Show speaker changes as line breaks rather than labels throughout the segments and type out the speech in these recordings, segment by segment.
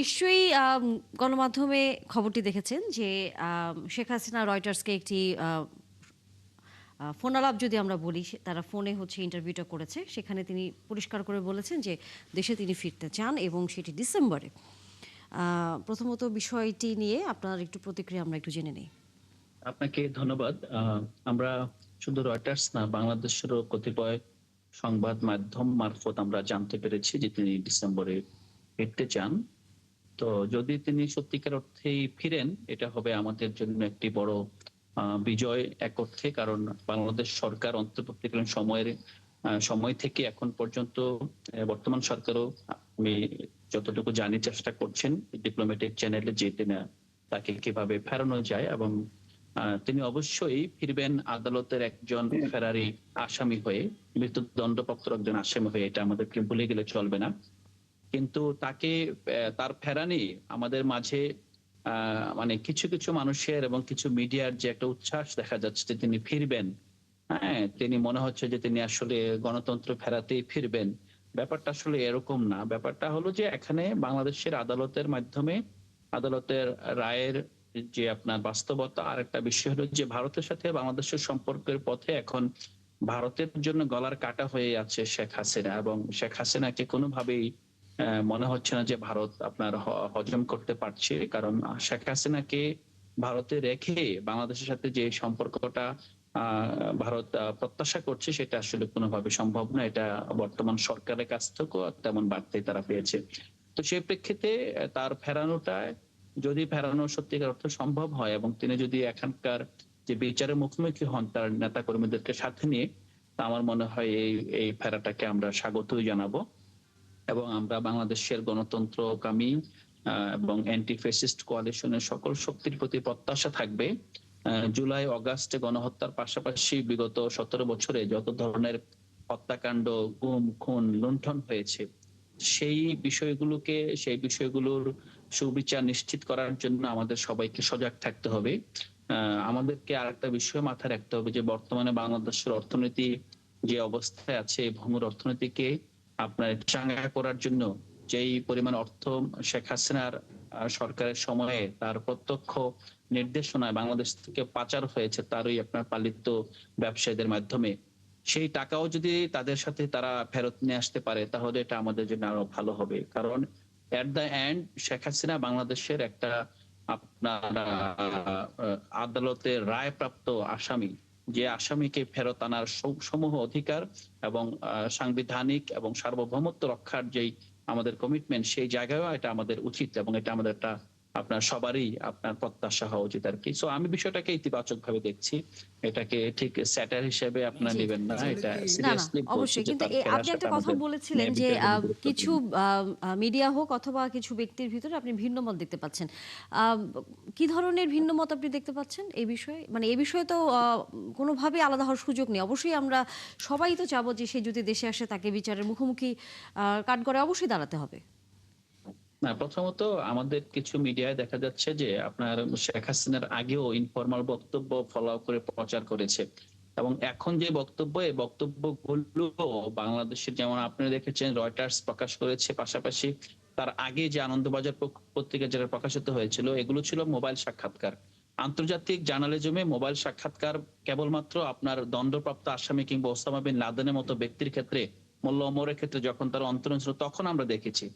নিশ্চয়ই গণমাধ্যমে খবরটি দেখেছেন যে শেখ হাসিনা রয়টার্সকে একটি ফোনালাপ যদি আমরা বলি, তারা ফোনে হচ্ছে ইন্টারভিউটা করেছে। সেখানে তিনি পরিষ্কার করে বলেছেন যে দেশে তিনি ফিরতে চান এবং সেটি ডিসেম্বরে। প্রথমত বিষয়টি নিয়ে আপনার একটু প্রতিক্রিয়া আমরা একটু জেনে নেই।
আপনাকে ধন্যবাদ। আমরা শুধু রয়টার্স না, বাংলাদেশেরও কতিপয় সংবাদ মাধ্যম মারফত আমরা জানতে পেরেছি যে তিনি ডিসেম্বরে ফিরতে চান। তো যদি তিনি সত্যিকার অর্থেই ফিরেন, এটা হবে আমাদের জন্য একটি বড় বিজয় এক অর্থে। কারণ বাংলাদেশ সরকার অন্তর্বর্তীকালীন সময় থেকে এখন পর্যন্ত বর্তমান সরকারও, আমি যতটুকু জানি, চেষ্টা করছেন ডিপ্লোম্যাটিক চ্যানেলে যে তাকে কিভাবে ফেরানো যায়। এবং তিনি অবশ্যই ফিরবেন আদালতের একজন ফেরারি আসামি হয়ে, মৃত্যুদণ্ডপ্রাপ্ত একজন আসামি হয়ে। এটা আমাদেরকে ভুলে গেলে চলবে না। কিন্তু তাকে তার ফেরানি আমাদের মাঝে মানে কিছু কিছু মানুষের এবং কিছু মিডিয়ার যে একটা উচ্ছ্বাস দেখা যাচ্ছে যে তিনি ফিরবেন, হ্যাঁ, তিনি মনে হচ্ছে যে তিনি আসলে গণতন্ত্র ফেরাতেই ফিরবেন। ব্যাপারটা আসলে এরকম না। ব্যাপারটা হলো যে এখানে বাংলাদেশের আদালতের মাধ্যমে, আদালতের রায়ের যে আপনার বাস্তবতা, আর একটা বিষয় হলো যে ভারতের সাথে বাংলাদেশের সম্পর্কের পথে এখন ভারতের জন্য গলার কাটা হয়ে আছে শেখ হাসিনা। এবং শেখ হাসিনাকে কোনোভাবেই মনে হচ্ছে না যে ভারত আপনার হজম করতে পারছে। কারণ শেখ হাসিনাকে ভারতে রেখে বাংলাদেশের সাথে যে সম্পর্কটা ভারত প্রত্যাশা করছে, সেটা আসলে কোনোভাবে সম্ভব না। এটা বর্তমান সরকারের কাছ থেকেও তেমন বার্তাই তারা পেয়েছে। তো সেই প্রেক্ষিতে তার ফেরানোটা, যদি ফেরানো সত্যিকার অর্থে সম্ভব হয় এবং তিনি যদি এখানকার যে বিচারের মুখোমুখি হন তার নেতা কর্মীদেরকে সাথে নিয়ে, তা আমার মনে হয় এই এই ফেরাটাকে আমরা স্বাগতই জানাবো। এবং আমরা বাংলাদেশের গণতন্ত্রকামী এবং অ্যান্টি ফ্যাসিস্ট কোয়ালিশনের সকল শক্তির প্রতি প্রত্যাশা থাকবে জুলাই অগাস্টে গণহত্যার পাশাপাশি বিগত 17 বছরে যত ধরনের হত্যাকাণ্ড, গুম, খুন, লুণ্ঠন হয়েছে, সেই বিষয়গুলোর সুবিচার নিশ্চিত করার জন্য আমাদের সবাইকে সজাগ থাকতে হবে। আমাদেরকে আরেকটা বিষয় মাথায় রাখতে হবে যে বর্তমানে বাংলাদেশের অর্থনীতি যে অবস্থায় আছে, এই ভঙ্গুর অর্থনীতিকে আপনার চাঙ্গা করার জন্য যেই পরিমাণ অর্থ শেখ হাসিনার সরকারের সময়ে তার প্রত্যক্ষ নির্দেশনায় বাংলাদেশ থেকে পাচার হয়েছে, তারই আপনার পালিত ব্যবসায়ীদের মাধ্যমে, সেই টাকাও যদি তাদের সাথে তারা ফেরত নিয়ে আসতে পারে, তাহলে এটা আমাদের জন্য আরো ভালো হবে। কারণ at the end Sheikh Hasina বাংলাদেশের একটা আপনার আদালতের রায়প্রাপ্ত আসামি। যে আসামিকে ফেরত আনার সমূহ অধিকার এবং সাংবিধানিক এবং সার্বভৌমত্ব রক্ষার যেই আমাদের কমিটমেন্ট, সেই জায়গায়ও এটা আমাদের উচিত এবং এটা আমাদের একটা আপনার সবারই আপনার প্রত্যাশা হওয়া উচিত আর কি। সো আমি বিষয়টাকে ইতিবাচক ভাবে দেখছি। এটাকে ঠিক স্যাটার হিসেবে আপনার
জি।
নেবেন না,
আসলে
এটা
কি
না, না,
সিরিয়াসলি বলছি
অবশ্যই।
যে
কিন্তু
তার ফেরা
আপনি
আসাটা
একটা কথা
আমাদের
বলেছিলেন
ন্যায়
যে
বিচারের জন্য
কিছু
গুরুত্বপূর্ণ।
মিডিয়া হোক অথবা কিছু ব্যক্তির ভিতরে আপনি ভিন্ন মত দেখতে পাচ্ছেন। আ কি ধরনের ভিন্ন মত আপনি দেখতে পাচ্ছেন এই বিষয়ে? মানে এই বিষয়ে তো কোনোভাবেই আলাদা হওয়ার সুযোগ নেই। অবশ্যই আমরা সবাই তো চাবো যে সে যদি দেশে আসে তাকে বিচারের মুখোমুখি কাঠগড়ায় অবশ্যই দাঁড়াতে হবে।
না, প্রথমত আমাদের কিছু মিডিয়ায় দেখা যাচ্ছে যে আপনার শেখ হাসিনার আগেও ইনফরমাল বক্তব্য ফলো করে প্রচার করেছে। এবং এখন যে বক্তব্য, এই বক্তব্যগুলো বাংলাদেশের, যেমন আপনি দেখেছেন রয়টার্স প্রকাশ করেছে, পাশাপাশি তার আগে যে আনন্দবাজার পত্রিকা যেটা প্রকাশিত হয়েছিল, এগুলো ছিল মোবাইল সাক্ষাৎকার। আন্তর্জাতিক জার্নালিজমে মোবাইল সাক্ষাৎকার কেবলমাত্র আপনার দণ্ডপ্রাপ্ত আসামি কিংবা ওসামা বিন লাদেনের মতো ব্যক্তির ক্ষেত্রে, মোল্লা ওমরের ক্ষেত্রে যখন তারা অন্তরীণ ছিল তখন আমরা দেখেছি।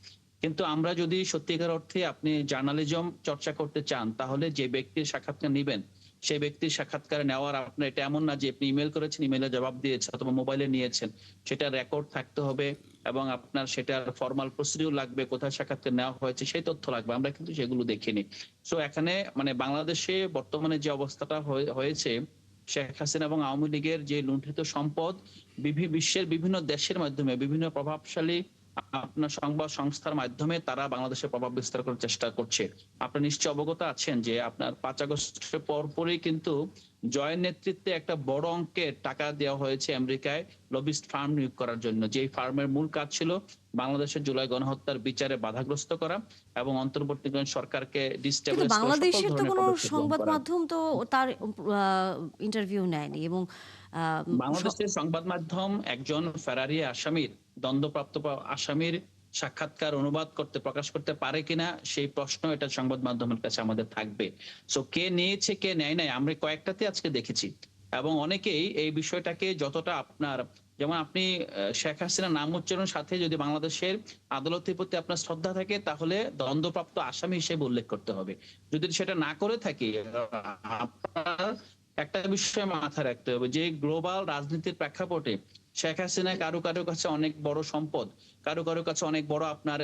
কিন্তু আমরা যদি সত্যিকার অর্থে আপনি জার্নালিজম চর্চা করতে চান, তাহলে যে ব্যক্তির সাক্ষাৎকার নিবেন, সেই ব্যক্তির সাক্ষাৎকার নেওয়ার আপনার এটা এমন না যে আপনি ইমেল করেছেন, ইমেলে জবাব দিয়েছে অথবা মোবাইলে নিয়েছেন, সেটা রেকর্ড থাকতে হবে এবং আপনার সেটার ফর্মাল প্রসিডিউর লাগবে, কোথায় সাক্ষাৎকার নেওয়া হয়েছে সেই তথ্য লাগবে। আমরা কিন্তু সেগুলো দেখিনি। সো এখানে মানে বাংলাদেশে বর্তমানে যে অবস্থাটা হয়েছে, শেখ হাসিনা এবং আওয়ামী লীগের যে লুণ্ঠিত সম্পদ বিশ্বের বিভিন্ন দেশের মাধ্যমে, বিভিন্ন প্রভাবশালী আপনার সংবাদ সংস্থার মাধ্যমে তারা বাংলাদেশে প্রভাব বিস্তার করার চেষ্টা করছে। আপনি নিশ্চয় অবগত আছেন যে আপনার 5 আগস্টের পরপরই কিন্তু জয়ের নেতৃত্বে একটা বড় অঙ্কের টাকা দেওয়া হয়েছে আমেরিকায় লবিস্ট ফার্ম নিয়োগ করার জন্য। যেই ফার্মের মূল কাজ ছিল বাংলাদেশের জুলাই গণহত্যার বিচারে বাধাগ্রস্ত করা এবং অন্তর্বর্তীকালীন সরকারকে
কিন্তু
ডিস্টেবলাইজ করা, সকল
বাংলাদেশের তো
ধরনের
কোনো
পদক্ষেপ গ্রহণ
সংবাদ
করা।
মাধ্যম তো তার ইন্টারভিউ নেয়নি এবং আ স
বাংলাদেশের সংবাদ মাধ্যম একজন ফেরারি আসামির, দণ্ডপ্রাপ্ত আসামির সাক্ষাৎকার অনুবাদ করতে প্রকাশ করতে পারে কিনা সেই প্রশ্ন এটা সংবাদ মাধ্যমের কাছে আমাদের থাকবে। সো কে নিয়েছে কে নেয় নাই আমরা কয়েকটাতে আজকে দেখেছি এবং অনেকেই এই বিষয়টাকে যতটা আপনার যেমন আপনি শেখ হাসিনার নাম উচ্চারণের সাথে যদি বাংলাদেশের আদালতের প্রতি আপনার শ্রদ্ধা থাকে তাহলে দণ্ডপ্রাপ্ত আসামি হিসেবে উল্লেখ করতে হবে। যদি সেটা না করে থাকি আপনার একটা বিষয় মাথায় রাখতে হবে যে গ্লোবাল রাজনীতির প্রেক্ষাপটে শেখ হাসিনা কারো কারো কাছে অনেক বড় সম্পদ, কারো কারো কাছে অনেক বড় আপনার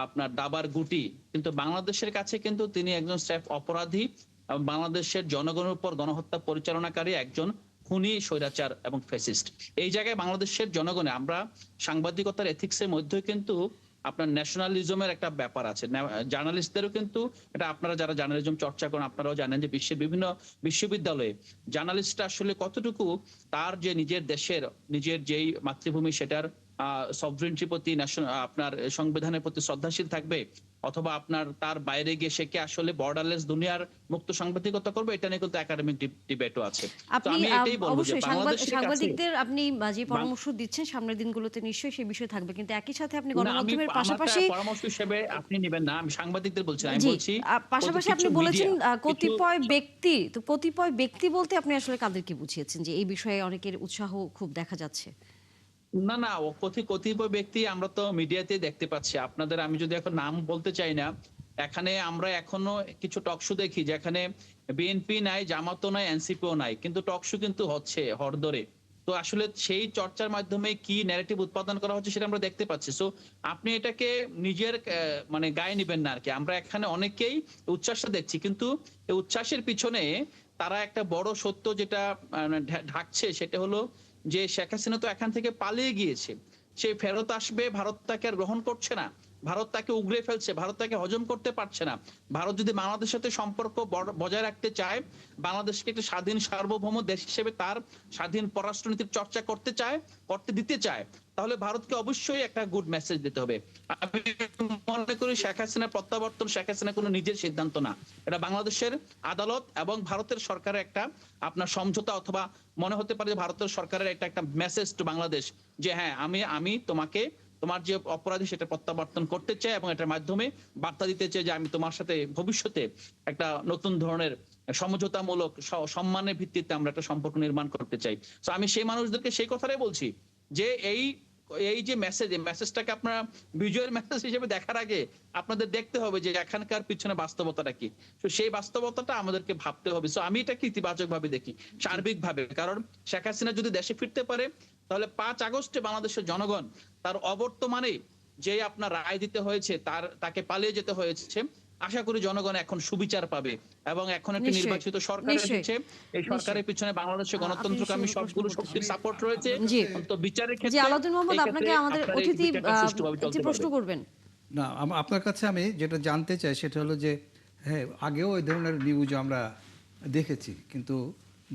আপনার দাবার গুটি, কিন্তু বাংলাদেশের কাছে কিন্তু তিনি একজন স্রেফ অপরাধী এবং বাংলাদেশের জনগণের উপর গণহত্যা পরিচালনাকারী একজন খুনি, স্বৈরাচার এবং ফ্যাসিস্ট। এই জায়গায় বাংলাদেশের জনগণে আমরা সাংবাদিকতার এথিক্সের মধ্যে কিন্তু আপনার ন্যাশনালিজমের একটা ব্যাপার আছে। জার্নালিস্টদেরও কিন্তু এটা আপনারা যারা জার্নালিজম চর্চা করেন আপনারাও জানেন যে বিশ্বের বিভিন্ন বিশ্ববিদ্যালয়ে জার্নালিস্টরা আসলে কতটুকু তার যে নিজের দেশের নিজের যেই মাতৃভূমি সেটার সভরেন্টির প্রতি আপনার সংবিধানের প্রতি শ্রদ্ধাশীল থাকবে, অথবা আপনার তার বাইরে গিয়ে সে কি আসলে বর্ডারলেস দুনিয়ার মুক্ত সাংবাদিকতা করবে, এটা নিয়ে কিন্তু একাডেমিক ডিবেটও আছে। তো
আপনি
আমি এটাই বলবো যে
অবশ্যই
বাংলাদেশের কাছে
সাংবাদিকদের আপনি যে পরামর্শ দিচ্ছেন সামনের দিনগুলোতে নিশ্চয়ই সেই বিষয় থাকবে, কিন্তু একই সাথে আপনি
না, আমি
গণমাধ্যমের
আমারটা
পাশাপাশি
পরামর্শ হিসেবে আপনি নিবেন না, আমি সাংবাদিকদের বলছি না, আমি
জি
বলছি
পাশাপাশি
কিছু
আপনি বলেছেন
মিডিয়া কিছু
কতিপয় ব্যক্তি, তো কতিপয় ব্যক্তি বলতে আপনি আসলে কাদেরকে বুঝিয়েছেন যে এই বিষয়ে অনেকের উৎসাহ খুব দেখা যাচ্ছে?
না না ও কতিপয় ব্যক্তি আমরা তো মিডিয়াতে দেখতে পাচ্ছি। আপনাদের আমি যদি এখন নাম বলতে চাই না, এখানে আমরা এখনো কিছু টকশো দেখি যেখানে বিএনপি নাই, জামাতও নাই, এনসিপিও নাই, কিন্তু টকশো কিন্তু হচ্ছে হরদরে। তো আসলে সেই চর্চার মাধ্যমে কি ন্যারেটিভ উৎপাদন করা হচ্ছে সেটা আমরা দেখতে পাচ্ছি। সো আপনি এটাকে নিজের মানে গায়ে নিবেন না আর কি। আমরা এখানে অনেকেই উচ্ছ্বাসটা দেখছি, কিন্তু এই উচ্ছ্বাসের পিছনে তারা একটা বড় সত্য যেটা ঢাকছে সেটা হলো যে শেখ হাসিনা তো এখান থেকে পালিয়ে গিয়েছে, সে ফেরত আসবে, ভারত তাকে আর গ্রহণ করছে না, ভারত তাকে উগড়ে ফেলছে, ভারত তাকে হজম করতে পারছে না। ভারত যদি বাংলাদেশের সাথে সম্পর্ক বজায় রাখতে চায়, বাংলাদেশকে একটা স্বাধীন সার্বভৌম দেশ হিসেবে তার স্বাধীন পররাষ্ট্রনীতির চর্চা করতে চায়, করতে দিতে চায়, তাহলে ভারতকে অবশ্যই একটা গুড মেসেজ দিতে হবে। আমি মনে করি শেখ হাসিনার প্রত্যাবর্তন শেখ হাসিনা কোনো নিজের সিদ্ধান্ত না, এটা বাংলাদেশের আদালত এবং ভারতের সরকারের একটা আপনার সমঝোতা, অথবা মনে হতে পারে যে ভারতের সরকারের একটা মেসেজ টু বাংলাদেশ যে হ্যাঁ আমি তোমাকে তোমার যে অপরাধী সেটা প্রত্যাবর্তন করতে চাই এবং এটার মাধ্যমে বার্তা দিতে চাই যে আমি তোমার সাথে ভবিষ্যতে একটা নতুন ধরনের সমঝোতামূলক সম্মানের ভিত্তিতে আমরা একটা সম্পর্ক নির্মাণ করতে চাই। তো আমি সেই মানুষদেরকে সেই কথাটাই বলছি যে এই এই যে মেসেজ, এই মেসেজটাকে আপনারা ভিজুয়াল মেসেজ হিসেবে দেখার আগে আপনাদের দেখতে হবে যে এখানকার পিছনে বাস্তবতাটা কি। তো সেই বাস্তবতাটা আমাদেরকে ভাবতে হবে। সো আমি এটাকে ইতিবাচক ভাবে দেখি, সার্বিক ভাবে। কারণ শেখ হাসিনা যদি দেশে ফিরতে পারে তাহলে 5 আগস্টে বাংলাদেশের জনগণ তার অবর্তমানে যে আপনার রায় দিতে হয়েছে, তাকে পালিয়ে যেতে হয়েছে, আশা করি জনগণ এখন সুবিচার পাবে এবং এখন একটা
নিশ্চয়ই
নির্বাচিত সরকার
নিশ্চয়ই
এসেছে। এই সরকারের পিছনে বাংলাদেশের
আপনি
গণতন্ত্রকামী
নিশ্চয়ই প্রশ্ন
সবগুলো
করতেছেন।
শক্তির সাপোর্ট রয়েছে।
জি
তো বিচারের
জি
ক্ষেত্রে
আলাউদ্দিন মোহাম্মদ,
এই ক্ষেত্রে
আপনাকে আমাদের
আপনার এই
অতিথি
বিচারটা সুষ্ঠুভাবে
একটি
চলতে
প্রশ্ন
পারবে।
করবেন।
না আপনার কাছে আমি যেটা জানতে চাই সেটা হলো যে হ্যাঁ, আগেও এই ধরনের নিউজ আমরা দেখেছি, কিন্তু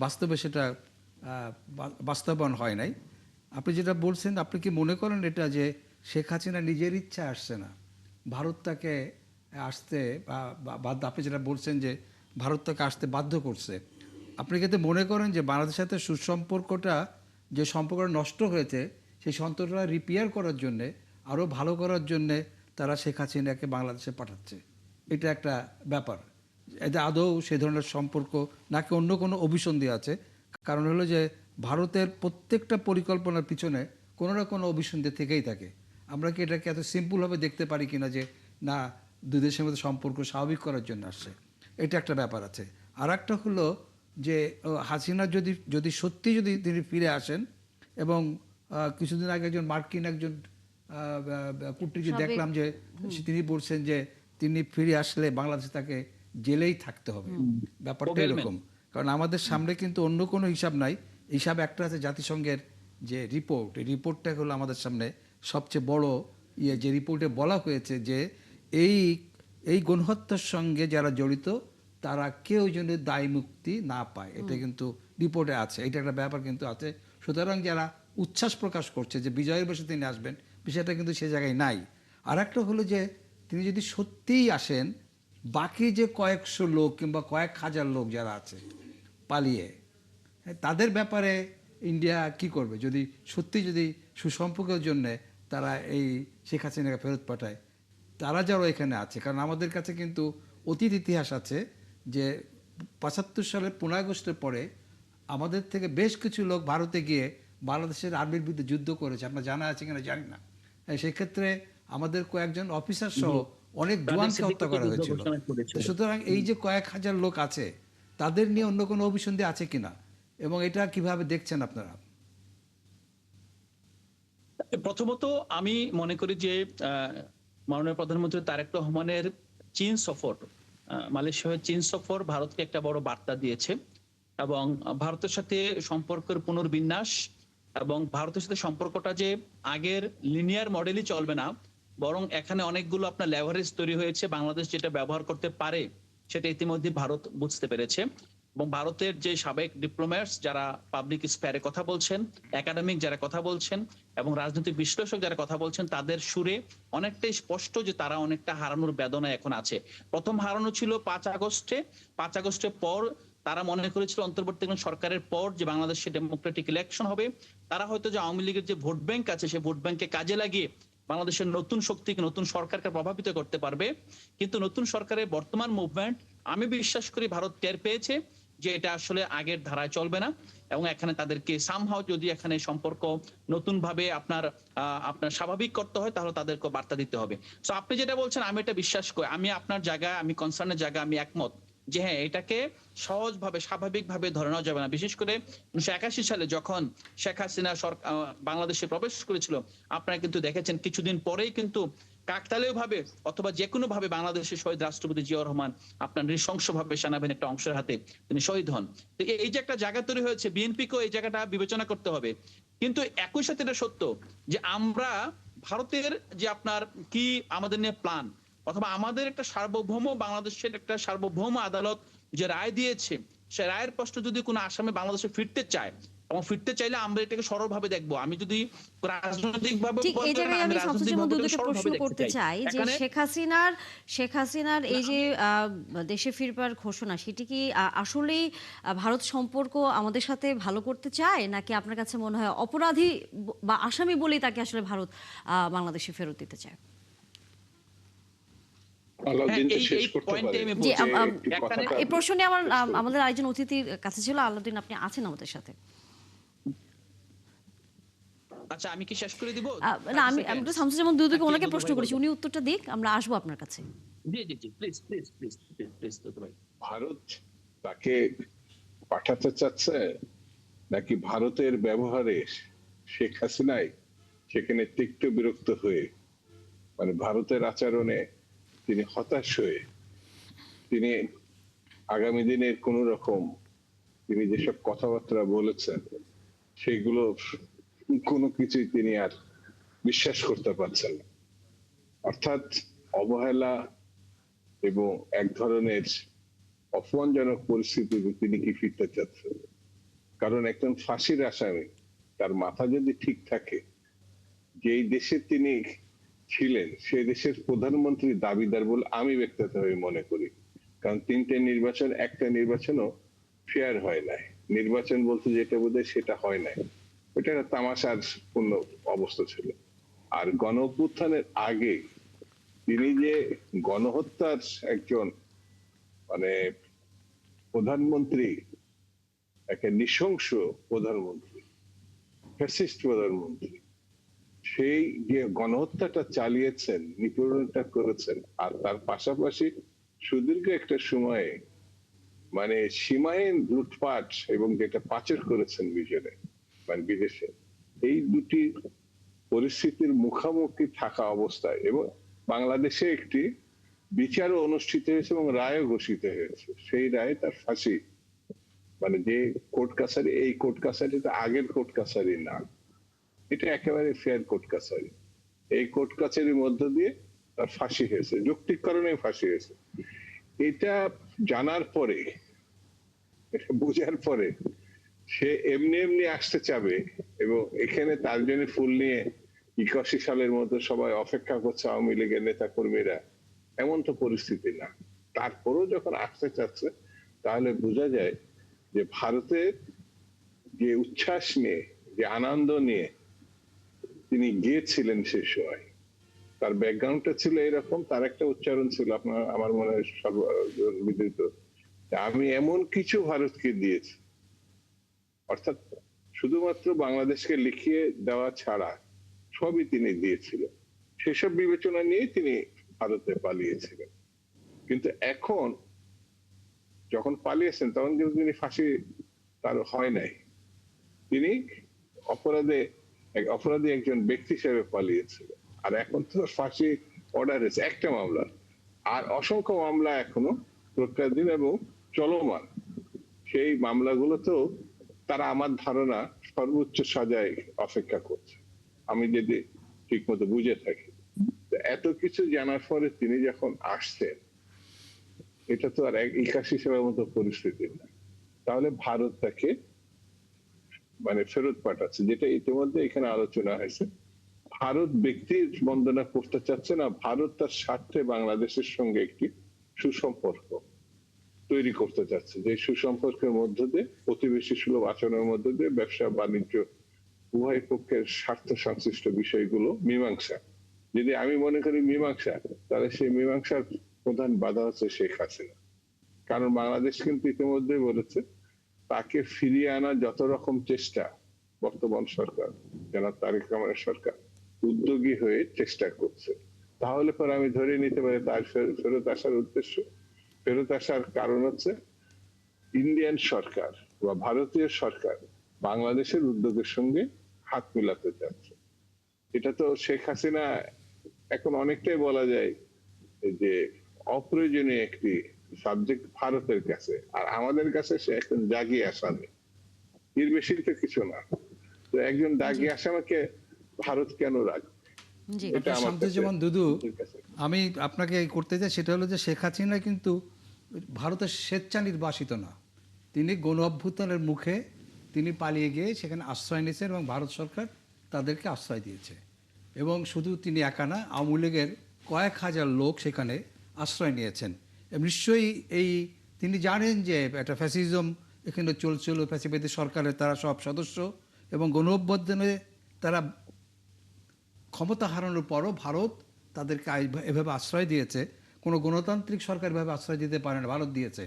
বাস্তবে সেটা বাস্তবায়ন হয় নাই। আপনি যেটা বলছেন, আপনি কি মনে করেন এটা যে শেখ হাসিনা নিজের ইচ্ছা আসছে না, ভারত তাকে আসতে বাধ্য, আপনি যেটা বলছেন যে ভারত তাকে আসতে বাধ্য করছে, আপনি কিন্তু মনে করেন যে বাংলাদেশের সাথে সুসম্পর্কটা, যে সম্পর্কটা নষ্ট হয়েছে সেই সম্পর্কটা রিপেয়ার করার জন্যে, আরও ভালো করার জন্যে তারা শেখ হাসিনাকে বাংলাদেশে পাঠাচ্ছে? এটা একটা ব্যাপার। এটা আদৌ সে ধরনের সম্পর্ক নাকি অন্য কোনো অভিসন্ধি আছে? কারণ হলো যে ভারতের প্রত্যেকটা পরিকল্পনার পিছনে কোনো না কোনো অভিসন্ধি থেকেই থাকে। আমরা কি এটাকে এত সিম্পলভাবে দেখতে পারি কিনা যে না, দুই দেশের মধ্যে সম্পর্ক স্বাভাবিক করার জন্য আসছে? এটা একটা ব্যাপার আছে। আর একটা হলো যে হাসিনা যদি সত্যি যদি তিনি ফিরে আসেন, এবং কিছুদিন আগে একজন মার্কিন একজন কূটনীতি দেখলাম যে তিনি বলছেন যে তিনি ফিরে আসলে বাংলাদেশে তাকে জেলেই থাকতে হবে। ব্যাপারটা এরকম। কারণ আমাদের সামনে কিন্তু অন্য কোনো হিসাব নাই। হিসাব একটা আছে জাতিসংঘের যে রিপোর্ট, এই রিপোর্টটা হলো আমাদের সামনে সবচেয়ে বড় যে রিপোর্টে বলা হয়েছে যে এই গণহত্যার সঙ্গে যারা জড়িত তারা কেউ যেন দায় মুক্তি না পায়, এটা কিন্তু রিপোর্টে আছে। এটা একটা ব্যাপার কিন্তু আছে। সুতরাং যারা উচ্ছ্বাস প্রকাশ করছে যে বিজয়ের বসে তিনি আসবেন, বিষয়টা কিন্তু সে জায়গায় নাই। আর একটা হলো যে তিনি যদি সত্যিই আসেন, বাকি যে কয়েকশো লোক কিংবা কয়েক হাজার লোক যারা আছে পালিয়ে, তাদের ব্যাপারে ইন্ডিয়া কি করবে? যদি সত্যি যদি সুসম্পর্কের জন্যে তারা এই শেখ হাসিনাকে ফেরত পাঠায়, তারা যারা এখানে আছে, কারণ আমাদের কাছে কিন্তু অতীত ইতিহাস আছে যে ৭৫ সালের ১৫ আগস্টের পরে আমাদের থেকে বেশ কিছু লোক ভারতে গিয়ে বাংলাদেশের আর্মির বিরুদ্ধে যুদ্ধ করেছে, আপনার জানা আছে কিনা জানি না। সেক্ষেত্রে আমাদের কয়েকজন অফিসার সহ অনেক জওয়ানকে হত্যা করা হয়েছিল। তো সুতরাং এই যে কয়েক হাজার লোক আছে, তাদের নিয়ে অন্য কোনো অভিসন্ধি আছে কিনা, এবং এটা কিভাবে দেখছেন আপনারা?
প্রথমত আমি মনে করি যে মাননীয় প্রধানমন্ত্রী তারেক রহমানের চীন সফর, মালয়েশিয়ার চীন সফর ভারতকে একটা বড় বার্তা দিয়েছে, এবং ভারতের সাথে সম্পর্কের পুনর্বিন্যাস, এবং ভারতের সাথে সম্পর্কটা যে আগের লিনিয়ার মডেলই চলবে না, বরং এখানে অনেকগুলো আপনার লেভারেজ তৈরি হয়েছে। বাংলাদেশ যেটা ব্যবহার করতে পারে সেটা ইতিমধ্যে ভারত বুঝতে পেরেছে, এবং ভারতের যে সাবেক ডিপ্লোম্যাটস যারা পাবলিক স্পেয়ারে কথা বলছেন, একাডেমিক যারা কথা বলছেন, এবং রাজনৈতিক বিশ্লেষক যারা কথা বলছেন, তাদের সুরে অনেকটাই স্পষ্ট যে তারা অনেকটা হারানোর বেদনায় এখন আছে। প্রথম হারানো ছিল 5 আগস্টে। 5 আগস্টের পর তারা মনে করেছিল অন্তর্বর্তীকালীন সরকারের পর যে বাংলাদেশে ডেমোক্রেটিক ইলেকশন হবে, তারা হয়তো যে আওয়ামী লীগের যে ভোট ব্যাংক আছে সেই ভোট ব্যাংকে কাজে লাগিয়ে বাংলাদেশের নতুন শক্তিকে, নতুন সরকারকে প্রভাবিত করতে পারবে। কিন্তু নতুন সরকারের বর্তমান মুভমেন্ট, আমি বিশ্বাস করি ভারত টের পেয়েছে যে এটা আসলে আগের ধারায় চলবে না, এবং এখানে তাদেরকে সামহাও যদি এখানে সম্পর্ক নতুন ভাবে আপনার স্বাভাবিক করতে হয়, তাহলে তাদেরকে বার্তা দিতে হবে। তো আপনি যেটা বলছেন আমি এটা বিশ্বাস করি, আমি আপনার জায়গায়, আমি কনসার্নের জায়গায় আমি একমত যে হ্যাঁ, এটাকে সহজভাবে স্বাভাবিকভাবে ধরে নেওয়া যাবে না। বিশেষ করে 1981 সালে যখন শেখ হাসিনা বাংলাদেশে প্রবেশ করেছিল, আপনারা কিন্তু দেখেছেন কিছুদিন পরেই কিন্তু কাকতালীয় ভাবে অথবা যে কোনো ভাবে বাংলাদেশের শহীদ রাষ্ট্রপতি জিয়াউর রহমান আপনার নৃশংসভাবে সেনাবাহিনীর একটা অংশের হাতে তিনি শহীদ হন। তো এই যে একটা জায়গা তৈরি হয়েছে, বিএনপিকেও এই জায়গাটা বিবেচনা করতে হবে। কিন্তু একই সাথে এটা সত্য যে আমরা ভারতের যে আপনার কি আমাদের নিয়ে প্ল্যান, অথবা আমাদের একটা সার্বভৌম, বাংলাদেশের একটা সার্বভৌম আদালত যে রায় দিয়েছে, সে রায়ের প্রশ্ন যদি কোনো আসামি বাংলাদেশে ফিরতে চায়, এবং ফিরতে চাইলে আমরা এটাকে সরলভাবে দেখবো। আমি যদি রাজনৈতিক ভাবে
ঠিক এই জায়গায় আমি শামসুর জামান দুদুকে প্রশ্ন করতে চাই যে শেখ হাসিনার এই যে দেশে ফিরবার ঘোষণা, সেটি কি আসলেই ভারত সম্পর্ক আমাদের সাথে ভালো করতে চায়, নাকি আপনার কাছে মনে হয় অপরাধী বা আসামি বলেই তাকে আসলে ভারত বাংলাদেশে ফেরত দিতে চায়? জি, এই প্রশ্নে আমাদের আরেকজন অতিথির কাছে ছিল। আলাউদ্দিন, আপনি আছেন আমাদের সাথে?
আচ্ছা, আমি কি শেষ করে দিব?
না, আমি তো শামসুর জামান দুদুকে ওনাকে প্রশ্ন করেছি, উনি উত্তরটা দিক, আমরা আসবো আপনার কাছে।
জি জি জি, প্লিজ প্লিজ প্লিজ প্লিজ ভাই।
ভারত তাকে পাঠাতে চাচ্ছে, নাকি ভারতের ব্যবহারে শেখ হাসিনাই সেখানে তিক্ত বিরক্ত হয়ে, মানে ভারতের আচরণে তিনি হতাশ হয়ে, তিনি আগামী দিনের কোন রকম তিনি যেসব কথাবার্তা বলেছেন সেগুলো কোনো কিছুই তিনি আর বিশ্বাস করতে পারছেন না। অর্থাৎ অবহেলা এবং এক ধরনের অপমানজনক পরিস্থিতিতে তিনি কি ফিরতে চাচ্ছেন। কারণ একজন ফাঁসির আসামি, তার মাথা যদি ঠিক থাকে, যেই দেশে তিনি ছিলেন সেই দেশের প্রধানমন্ত্রী দাবিদার বলে আমি ব্যক্তিগতভাবে মনে করি। কারণ 3টে নির্বাচন, একটা নির্বাচনও ফেয়ার হয় নাই। নির্বাচন বলতে যেটা বোঝায় সেটা হয় নাই, ওটা একটা তামাশার পূর্ণ অবস্থা ছিল। আর গণ অভ্যুত্থানের আগে তিনি যে গণহত্যার একজন মানে প্রধানমন্ত্রী, একটা নৃশংস প্রধানমন্ত্রী, ফ্যাসিস্ট প্রধানমন্ত্রী, সেই যে গণহত্যাটা চালিয়েছেন, নিপীড়নটা করেছেন, আর তার পাশাপাশি সুদীর্ঘ একটা সময়ে মানে সীমাহীন লুটপাট এবং যেটা পাচার করেছেন মানে বিদেশে, এই দুটি পরিস্থিতির মুখোমুখি থাকা অবস্থায় এবং বাংলাদেশে একটি বিচারও অনুষ্ঠিত হয়েছে এবং রায়ও ঘোষিত হয়েছে, সেই রায়ে তার ফাঁসি। মানে যে কোর্ট কাছারি, এই কোর্ট কাছারিটা আগের কোর্ট কাছারি না, এটা একেবারে ফেয়ার কোর্ট কাছারি। এই কোর্ট কাছারির মধ্য দিয়ে তার ফাঁসি হয়েছে, যৌক্তিক কারণে ফাঁসি হয়েছে। এটা জানার পরে, এটা বোঝার পরে সে এমনি এমনি আসতে চাবে, এবং এখানে তার জন্য ফুল নিয়ে 81 সালের মতো সবাই অপেক্ষা করছে আওয়ামী লীগের নেতা কর্মীরা, এমন তো পরিস্থিতি না। তারপরও যখন আসতে চাচ্ছে, তাহলে বোঝা যায় যে ভারতের যে উচ্ছ্বাস নিয়ে, যে আনন্দ নিয়ে তিনি গিয়েছিলেন সে সময়, তার ব্যাকগ্রাউন্ডটা ছিল এরকম, তার একটা উচ্চারণ ছিল আপনার আমার মনে হয় সর্ববিদিত, আমি এমন কিছু ভারতকে দিয়েছি, অর্থাৎ শুধুমাত্র বাংলাদেশকে লিখিয়ে দেওয়া ছাড়া সবই তিনি দিয়েছিলেন। সেসব বিবেচনা নিয়ে তিনি ভারতে পালিয়েছিলেন। কিন্তু এখন যখন পালিয়েছেন তখন কিন্তু তিনি ফাঁসি তার হয় নাই, তিনি অপরাধী একজন ব্যক্তি হিসেবে পালিয়েছিলেন। আর এখন তো ফাঁসি অর্ডার হয়েছে একটা মামলা, আর অসংখ্য মামলা এখনো প্রক্রিয়াধীন এবং চলমান। সেই মামলাগুলোতেও তারা আমার ধারণা সর্বোচ্চ সাজায় অপেক্ষা করছে, আমি যদি ঠিক মতো বুঝে থাকি। এত কিছু জানার পরে তিনি যখন আসছেন, এটা তো আর 81 সালের মতো পরিস্থিতি না। তাহলে ভারত তাকে মানে ফেরত পাঠাচ্ছে, যেটা ইতিমধ্যে এখানে আলোচনা হয়েছে। ভারত ব্যক্তির বন্দনা করতে চাচ্ছে না, ভারত তার স্বার্থে বাংলাদেশের সঙ্গে একটি সুসম্পর্ক তৈরি করতে চাচ্ছে, যে সুসম্পর্কের মধ্য দিয়ে প্রতিবেশী সুলভ আচরণের মধ্য দিয়ে ব্যবসা বাণিজ্য উভয় পক্ষের স্বার্থ সংশ্লিষ্ট বিষয়গুলো মীমাংসা। যদি আমি মনে করি মীমাংসা, তাহলে সেই মীমাংসার প্রধান বাধা হচ্ছে শেখ হাসিনা। কারণ বাংলাদেশ কিন্তু ইতিমধ্যে বলেছে তাকে ফিরিয়ে আনার যত রকম চেষ্টা বর্তমান সরকার, জনাব তারেক রহমানের সরকার উদ্যোগী হয়ে চেষ্টা করছে। তাহলে পরে আমি ধরে নিতে পারি তার ফেরত আসার উদ্দেশ্য, ফেরত আসার কারণ হচ্ছে ইন্ডিয়ান সরকার বা ভারতীয় সরকার বাংলাদেশের উদ্যোগের সঙ্গে হাত মিলাতে চাচ্ছে। এটা তো শেখ হাসিনা এখন অনেকটাই বলা যায় যে অপ্রয়োজনীয় একটি সাবজেক্ট ভারতের কাছে, আর আমাদের কাছে সে এখন জাগিয়ে আসামি, এর বেশি তো কিছু না। তো একজন দাগি আসামিকে ভারত কেন রাখবে?
জি
এটা আমার
শামসুজ্জামান দুদু,
কাছে
আমি আপনাকে করতে চাই সেটা হলো যে শেখ হাসিনা কিন্তু ভারতের স্বেচ্ছা নির্বাসিত না। তিনি গণ অভ্যুত্থানের মুখে তিনি পালিয়ে গিয়ে সেখানে আশ্রয় নিয়েছেন এবং ভারত সরকার তাদেরকে আশ্রয় দিয়েছে। এবং শুধু তিনি একা না, আওয়ামী লীগের কয়েক হাজার লোক সেখানে আশ্রয় নিয়েছেন। নিশ্চয়ই এই তিনি জানেন যে একটা ফ্যাসিজম এখানে চলছিল, ফ্যাসিবাদী সরকারের তারা সব সদস্য, এবং গণ অভ্যুত্থানে তারা ক্ষমতা হারানোর পরও ভারত তাদেরকে এভাবে আশ্রয় দিয়েছে। কোনো গণতান্ত্রিক সরকার এভাবে আশ্রয় দিতে পারে না, ভারত দিয়েছে।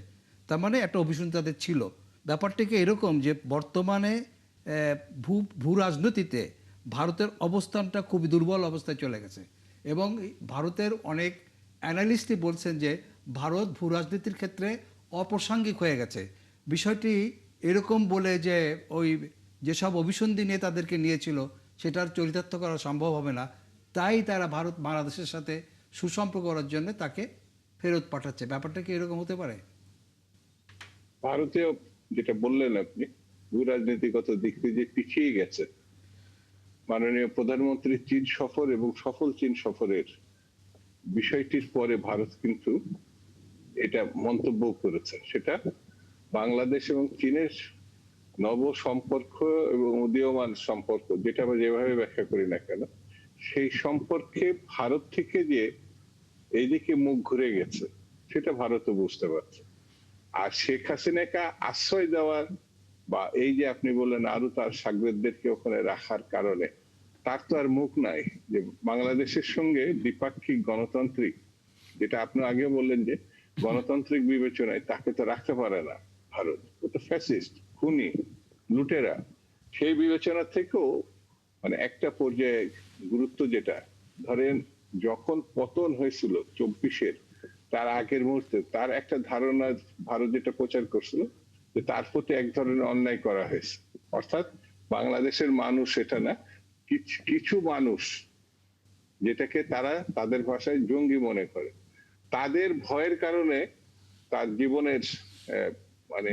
তার মানে একটা অভিসন্ধি তাদের ছিল। ব্যাপারটিকে এরকম যে বর্তমানে ভূ রাজনীতিতে ভারতের অবস্থানটা খুবই দুর্বল অবস্থায় চলে গেছে, এবং ভারতের অনেক অ্যানালিস্টই বলছেন যে ভারত ভূ রাজনীতির ক্ষেত্রে অপ্রাসঙ্গিক হয়ে গেছে। বিষয়টি এরকম বলে যে ওই যেসব অভিসন্ধি নিয়ে তাদেরকে নিয়েছিল সেটার চরিতার্থ করা সম্ভব হবে না, তাই তারা ভারত বাংলাদেশের সাথে সুসম্পর্ক করার জন্য তাকে ফেরত পাঠাচ্ছে। ব্যাপারটা কি এরকম হতে পারে?
ভারতীয় যেটা বললেন আপনি, ভূ রাজনীতিগত দিক থেকে পিছিয়ে গেছে। মাননীয় প্রধানমন্ত্রীর চীন সফর এবং সফল চীন সফরের বিষয়টির পরে ভারত কিন্তু এটা মন্তব্য করেছে, সেটা বাংলাদেশ এবং চীনের নব সম্পর্ক এবং উদীয়মান সম্পর্ক, যেটা আমরা যেভাবে ব্যাখ্যা করি না কেন, সেই সম্পর্কে ভারত থেকে যে এইদিকে মুখ ঘুরে গেছে সেটা ভারতও বুঝতে পারছে। আর শেখ হাসিনাকে আশ্রয় দেওয়ার বা এই যে আপনি বললেন আরো তার সাগরেদদেরকে ওখানে রাখার কারণে তার তো আর মুখ নাই যে বাংলাদেশের সঙ্গে দ্বিপাক্ষিক গণতান্ত্রিক, যেটা আপনি আগে বললেন যে গণতান্ত্রিক বিবেচনায় তাকে তো রাখতে পারে না ভারত, ও তো ফ্যাসিস্ট, খুনি, লুটেরা। সেই বিবেচনা থেকেও মানে একটা পর্যায়ে গুরুত্ব, যেটা ধরেন যখন পতন হয়েছিল 24-এর, তার আগের মুহূর্তে তার একটা ধারণা ভারত যেটা প্রচার করছিল যে তার প্রতি এক ধরনের অন্যায় করা হয়েছে, অর্থাৎ বাংলাদেশের মানুষ এটা না, কিছু মানুষ যেটাকে তারা তাদের ভাষায় জঙ্গি মনে করে, তাদের ভয়ের কারণে তার জীবনের মানে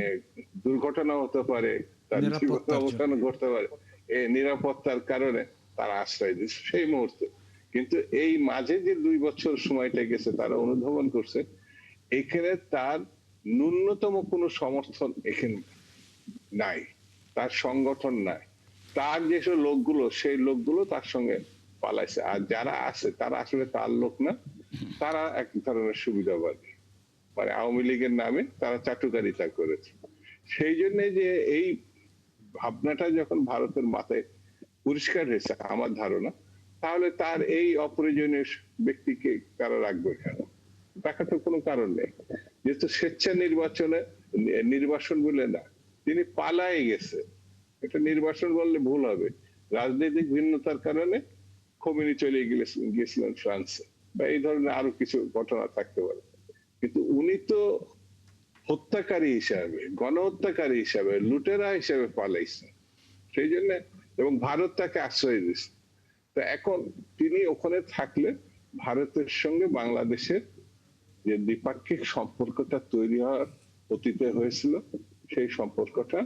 দুর্ঘটনা হতে পারে, তার জীবন অবসান ঘটতে পারে, এই নিরাপত্তার কারণে তারা আশ্রয় দিচ্ছে সেই মুহূর্তে। কিন্তু এই মাঝে যে 2 বছর সময়টা গেছে তারা অনুধাবন করছে এখানে তার ন্যূনতম কোনো সমর্থন এখানে নাই, তার সংগঠন নাই, তার যেসব লোকগুলো সেই লোকগুলো তার সঙ্গে পালাইছে। আর যারা আছে তারা আসলে তার লোক না, তারা এক ধরনের সুবিধাবাদী, মানে আওয়ামী লীগের নামে তারা চাটুকারিতা করেছে। সেই জন্য যে এই ভাবনাটা যখন ভারতের মাথায় পরিষ্কার হয়েছে আমার ধারণা, তাহলে তার এই অপ্রয়োজনীয় ব্যক্তিকে কারা রাখবে কেন? রাখার তো কোনো কারণ নেই। যেহেতু স্বেচ্ছা নির্বাসন বলে না, তিনি পালাই গেছে, এটা নির্বাসন বললে ভুল হবে। রাজনৈতিক ভিন্নতার কারণে খোমেনি চলে গিয়েছিলেন ফ্রান্সে, বা এই ধরনের আরো কিছু ঘটনা থাকতে পারে। কিন্তু উনি তো হত্যাকারী হিসাবে, গণহত্যাকারী হিসাবে, লুটেরা হিসাবে পালাইছেন। সেই জন্য, এবং ভারত তাকে আশ্রয় দিচ্ছে। তো এখন তিনি ওখানে থাকলে ভারতের সঙ্গে বাংলাদেশের যে দ্বিপাক্ষিক সম্পর্কটা তৈরি হওয়ার অতীতে হয়েছিল, সেই সম্পর্কটা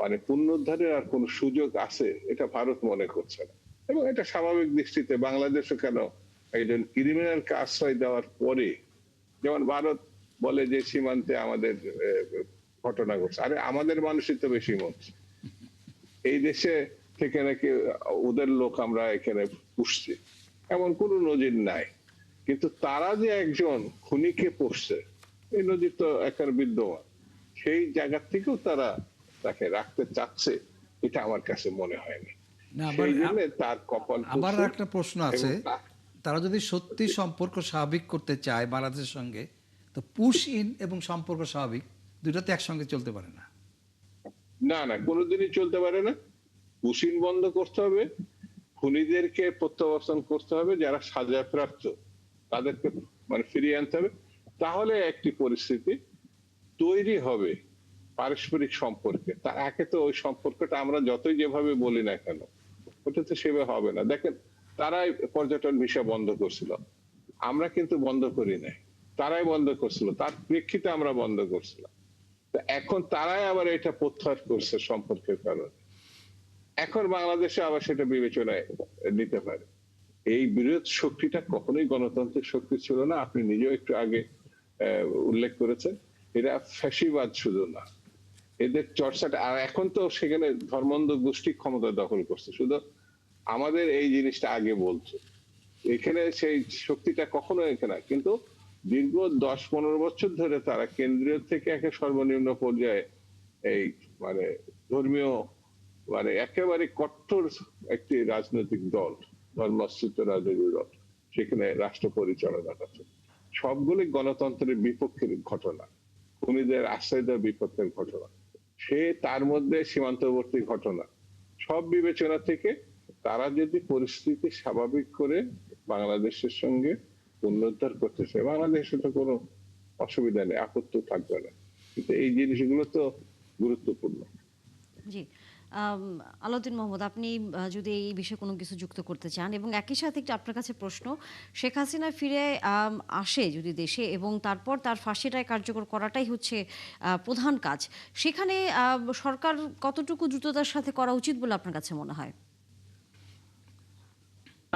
মানে পুনরুদ্ধারের আর কোন সুযোগ আছে এটা ভারত মনে করছে না। এবং এটা স্বাভাবিক দৃষ্টিতে বাংলাদেশও কেন একজন ক্রিমিনালকে আশ্রয় দেওয়ার পরে, যেমন ভারত বলে যে সীমান্তে আমাদের ঘটনা ঘটছে, আরে আমাদের মানুষই তো বেশি মরছে, এই দেশে থেকে নাকি ওদের লোক আমরা এখানে পুষছি, এমন কোন নজির নাই। কিন্তু তারা যে একজন খুনিকে পুষছে এই নজির তো একার বিদ্যমান। সেই জায়গা থেকেও তারা তাকে রাখতে চাচ্ছে, এটা আমার কাছে মনে হয়নি।
না,
সেই জন্য তার কপাল
আবার
পুড়ছে।
একটা প্রশ্ন আছে, তারা যদি সত্যি সম্পর্ক স্বাভাবিক করতে চায় বাংলাদেশের সঙ্গে, তো পুশ ইন এবং সম্পর্ক স্বাভাবিক দুইটাতে একসঙ্গে চলতে পারে না।
না না, কোনোদিনই চলতে পারে না। পুশিন বন্ধ করতে হবে, খুনিদেরকে প্রত্যাবর্তন করতে হবে, যারা সাজাপ্রাপ্ত তাদেরকে মানে ফিরিয়ে আনতে হবে। তাহলে একটি পরিস্থিতি তৈরি হবে পারস্পরিক সম্পর্কে। তার আগে তো ওই সম্পর্কটা আমরা যতই যেভাবে বলি না কেন, ওটা তো সেভাবে হবে না। দেখেন, তারাই পর্যটন ভিসা বন্ধ করছিল, আমরা কিন্তু বন্ধ করি নাই, তারাই বন্ধ করছিল, তার প্রেক্ষিতে আমরা বন্ধ করছিলাম। তো এখন তারাই আবার এটা প্রত্যাহার করছে সম্পর্কের কারণে। এখন বাংলাদেশে আবার সেটা বিবেচনায় নিতে পারে। এই বিরোধ শক্তিটা কখনোই গণতান্ত্রিক শক্তি ছিল না। আপনি নিজেও একটু আগে উল্লেখ করেছেন, এরা ফ্যাসিবাদ শুধু না, এদের চর্চাটা, আর এখন তো সেখানে ধর্মান্ধ গোষ্ঠী ক্ষমতা দখল করছে। শুধু আমাদের এই জিনিসটা আগে বলছে, এখানে সেই শক্তিটা কখনো এখানে, কিন্তু দীর্ঘ 10-15 বছর ধরে তারা কেন্দ্রীয় থেকে একে সর্বনিম্ন পর্যায়ে এই মানে ধর্মীয় মানে একেবারে কট্টর একটি রাজনৈতিক দল, ধর্মাশ্রিত রাজনৈতিক দল, সেখানে রাষ্ট্র পরিচালনা করছে। সবগুলি গণতন্ত্রের বিপক্ষের ঘটনা, খুনিদের আশ্রয় দেওয়ার বিপক্ষের ঘটনা, সে তার মধ্যে সীমান্তবর্তী ঘটনা। সব বিবেচনা থেকে তারা যদি পরিস্থিতি স্বাভাবিক করে বাংলাদেশের সঙ্গে পুনরুদ্ধার করতে চায়, বাংলাদেশে তো কোনো অসুবিধা নেই, আপত্তি থাকবে না। কিন্তু এই জিনিসগুলো তো গুরুত্বপূর্ণ।
জি। আলাউদ্দিন মোহাম্মদ, আপনি যদি এই বিষয়ে কোনো কিছু যুক্ত করতে চান, এবং একই সাথে একটু আপনার কাছে প্রশ্ন, শেখ হাসিনা ফিরে আসে যদি দেশে এবং তারপর তার ফাঁসিটাই কার্যকর করাটাই হচ্ছে প্রধান কাজ, সেখানে সরকার কতটুকু দ্রুততার সাথে করা উচিত বলে আপনার কাছে মনে হয়?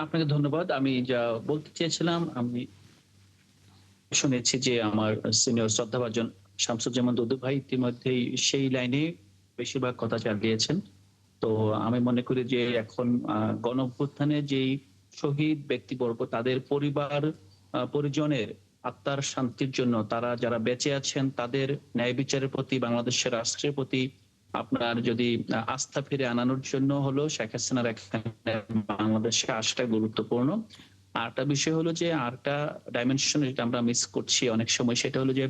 আপনাকে ধন্যবাদ। আমি যা বলতে চেয়েছিলাম, আমি শুনেছি যে আমার সিনিয়র শ্রদ্ধাভাজন শামসুজ্জামান দুদু ভাই ইতিমধ্যেই সেই লাইনে বেশিরভাগ কথা চালিয়েছেন। তো আমি মনে করি যে এখন গণঅভ্যুত্থানে যেই শহীদ ব্যক্তিবর্গ, তাদের পরিবার পরিজনের আত্মার শান্তির জন্য, তারা যারা বেঁচে আছেন তাদের ন্যায় বিচারের প্রতি, বাংলাদেশের রাষ্ট্রের প্রতি আপনার যদি আস্থা ফিরে আনানোর জন্য হলো শেখ হাসিনার এখানে বাংলাদেশে আসাটা গুরুত্বপূর্ণ। আরেকটা বিষয় হলো যে আরেকটা ডাইমেনশন যেটা আমরা মিস করছি অনেক সময়, সেটা হলো যে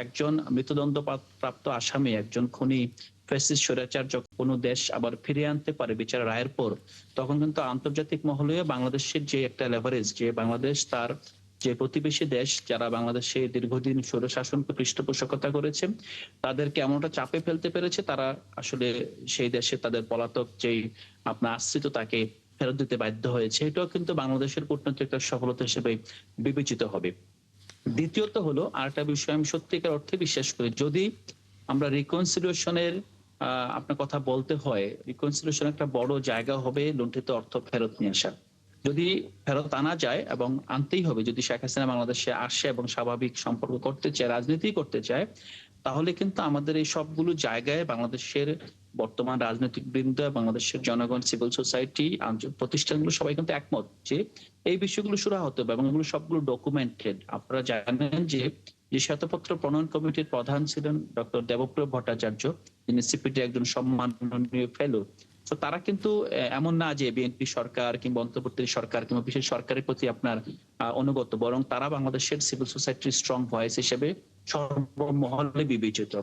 একজন মৃত্যুদণ্ড প্রাপ্ত আসামি, একজন খুনি ফ্যাসিস্ট স্বৈরাচার যখন কোনো দেশ আবার ফিরিয়ে আনতে পারে বিচার রায়ের পর, তখন কিন্তু আন্তর্জাতিক মহলে বাংলাদেশের যে একটা লেভারেজ, যে বাংলাদেশ তার যে প্রতিবেশী দেশ যারা বাংলাদেশে দীর্ঘদিন স্বৈরশাসনকে পৃষ্ঠপোষকতা করেছে, তাদেরকে এমনটা চাপে ফেলতে পেরেছে, তারা আসলে সেই দেশে তাদের পলাতক যেই আপনার আশ্রিত তাকে ফেরত দিতে বাধ্য হয়েছে। এটাও কিন্তু বাংলাদেশের কূটনৈতিক একটা সফলতা হিসেবে বিবেচিত হবে। দ্বিতীয়ত হলো আরেকটা বিষয়, আমি সত্যিকার অর্থে বিশ্বাস করি, যদি আমরা রিকনসিলিয়েশনের আপনার কথা বলতে হয়, রিকনসিলিয়েশন একটা বড় জায়গা হবে লুণ্ঠিত অর্থ ফেরত নিয়ে আসা। যদি ফেরত আনা যায়, এবং আনতেই হবে, যদি শেখ হাসিনা বাংলাদেশে আসে এবং স্বাভাবিক সম্পর্ক করতে চায়, রাজনীতি করতে চায়, তাহলে কিন্তু আমাদের এই সবগুলো জায়গায় বাংলাদেশের বর্তমান রাজনৈতিক বৃন্দ, বাংলাদেশের জনগণ, সিভিল সোসাইটি, প্রতিষ্ঠানগুলো সবাই কিন্তু একমত যে এই বিষয়গুলো সুরাহা হতে হবে, এবং এগুলো সবগুলো ডকুমেন্টেড। আপনারা জানেন যে শ্বেতপত্র প্রণয়ন কমিটির প্রধান ছিলেন ডক্টর দেবপ্রিয় ভট্টাচার্য, যিনি সিপিটি একজন সম্মাননীয় ফেলো। তো তারা কিন্তু এমন না যে বিএনপি সরকার কিংবা অন্তর্বর্তী সরকার কিংবা বিশেষ সরকারের প্রতি আপনার অনুগত, বরং তারা বাংলাদেশের সিভিল সোসাইটির স্ট্রং ভয়েস হিসেবে সর্বমহলে বিবেচিত।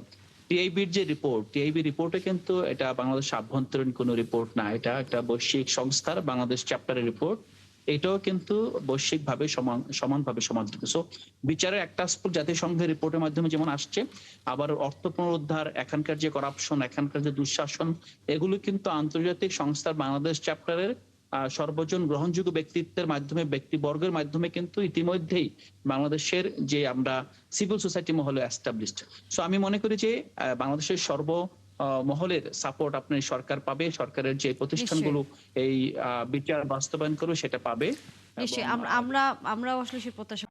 টিআইবির যে রিপোর্ট, টিআইবি রিপোর্টে কিন্তু এটা বাংলাদেশের আভ্যন্তরীণ কোনো রিপোর্ট না, এটা একটা বৈশ্বিক সংস্থার বাংলাদেশ চ্যাপ্টারের রিপোর্ট। এটাও কিন্তু বৈশ্বিকভাবে সমানভাবে সমাদৃত। সো বিচারের একটা স্কুল জাতিসংঘের রিপোর্টের মাধ্যমে যেমন আসছে, আবার অর্থ পুনরুদ্ধার, এখানকার যে করাপশন, এখানকার যে দুঃশাসন, এগুলো কিন্তু আন্তর্জাতিক সংস্থার বাংলাদেশ চ্যাপ্টারের সর্বজন গ্রহণযোগ্য ব্যক্তিত্বের মাধ্যমে, ব্যক্তিবর্গের মাধ্যমে কিন্তু ইতিমধ্যেই বাংলাদেশের যে আমরা সিভিল সোসাইটি মহলে এস্টাবলিশড। সো আমি মনে করি যে বাংলাদেশের মহলের সাপোর্ট আপনার সরকার পাবে, সরকারের যে প্রতিষ্ঠানগুলো এই বিচার বাস্তবায়ন করবে সেটা পাবে।
নিশ্চয়ই আমরা আসলে সে প্রত্যাশা